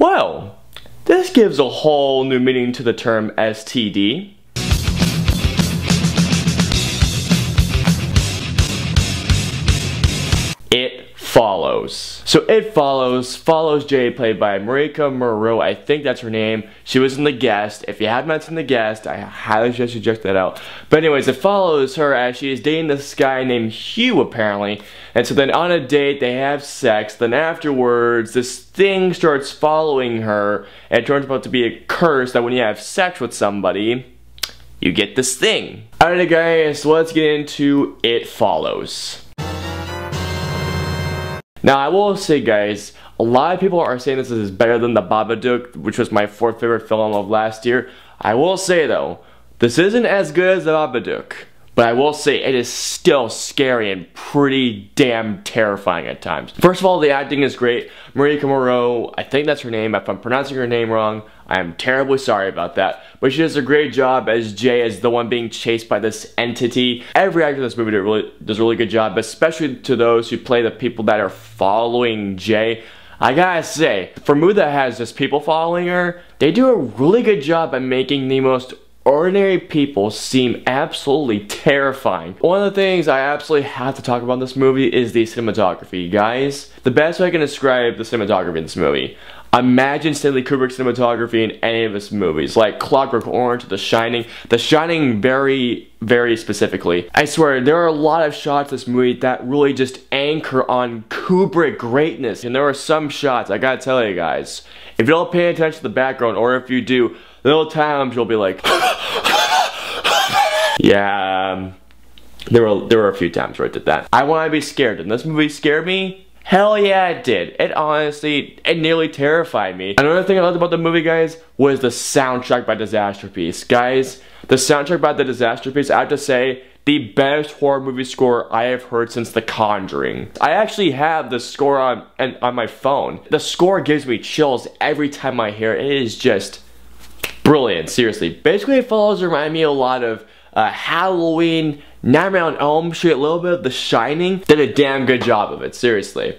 Well, this gives a whole new meaning to the term STD. It Follows. So It follows Jay, played by Marika Moreau. I think that's her name. She was in The Guest. If you have not seen The Guest, I highly suggest you check that out. But anyways, it follows her as she is dating this guy named Hugh, apparently. And so then on a date, they have sex. Then afterwards, this thing starts following her. And it turns out to be a curse that when you have sex with somebody, you get this thing. Alright guys, so let's get into It Follows. Now I will say guys, a lot of people are saying this is better than The Babadook, which was my 4th favorite film of last year. I will say though, this isn't as good as The Babadook, but I will say it is still scary and pretty damn terrifying at times. First of all, the acting is great. Marika Moreau, I think that's her name. If I'm pronouncing her name wrong, I am terribly sorry about that. But she does a great job as Jay, as the one being chased by this entity. Every actor in this movie does a really good job, especially to those who play the people that are following Jay. I gotta say, for a movie that has just people following her, they do a really good job at making the most ordinary people seem absolutely terrifying. One of the things I absolutely have to talk about in this movie is the cinematography, guys. The best way I can describe the cinematography in this movie. Imagine Stanley Kubrick's cinematography in any of his movies, like Clockwork Orange, The Shining. The Shining very specifically. I swear, there are a lot of shots in this movie that really just anchor on Kubrick greatness. And there are some shots, I gotta tell you guys, if you don't pay attention to the background, or if you do, little times you'll be like, yeah, there were a few times where I did that. I want to be scared, and this movie scared me. Hell yeah, it did. It nearly terrified me. Another thing I loved about the movie, guys, was the soundtrack by Disaster Piece. Guys, the soundtrack by the Disaster Piece, I have to say, the best horror movie score I have heard since The Conjuring. I actually have the score on my phone. The score gives me chills every time I hear it. It is just brilliant, seriously. Basically, It Follows remind me a lot of Halloween, Nightmare on Elm Street, a little bit of The Shining. Did a damn good job of it, seriously.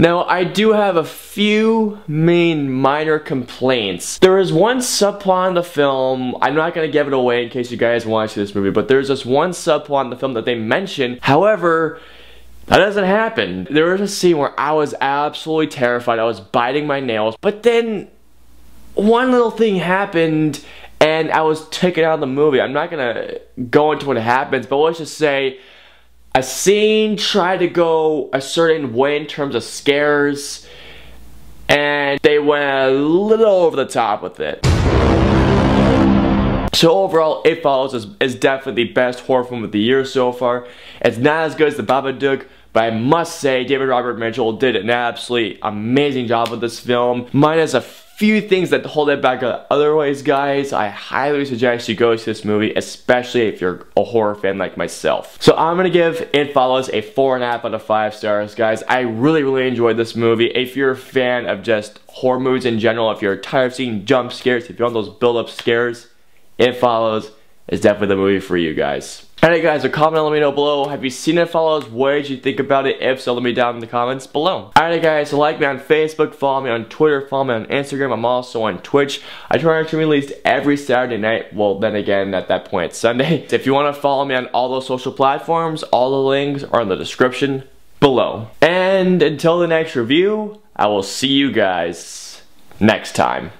Now, I do have a few minor complaints. There is one subplot in the film, I'm not gonna give it away in case you guys want to see this movie, but there's this one subplot in the film that they mention. However, that doesn't happen. There was a scene where I was absolutely terrified. I was biting my nails, but then one little thing happened and I was taken out of the movie. I'm not gonna go into what happens, but let's just say a scene tried to go a certain way in terms of scares, and they went a little over the top with it. So overall, It Follows is definitely the best horror film of the year so far. It's not as good as The Babadook, but I must say David Robert Mitchell did an absolutely amazing job with this film. Minus a few things that hold it back otherwise, guys. I highly suggest you go see this movie, especially if you're a horror fan like myself. So I'm gonna give It Follows a 4.5 out of 5 stars, guys. I really enjoyed this movie. If you're a fan of just horror movies in general, if you're tired of seeing jump scares, if you want those build-up scares, It Follows is definitely the movie for you guys. Alright guys, so comment and let me know below. Have you seen It Follows? What did you think about it? If so, let me down in the comments below. Alright guys, so like me on Facebook, follow me on Twitter, follow me on Instagram. I'm also on Twitch. I try to release every Saturday night. Well, then again, at that point, it's Sunday. If you want to follow me on all those social platforms, all the links are in the description below. And until the next review, I will see you guys next time.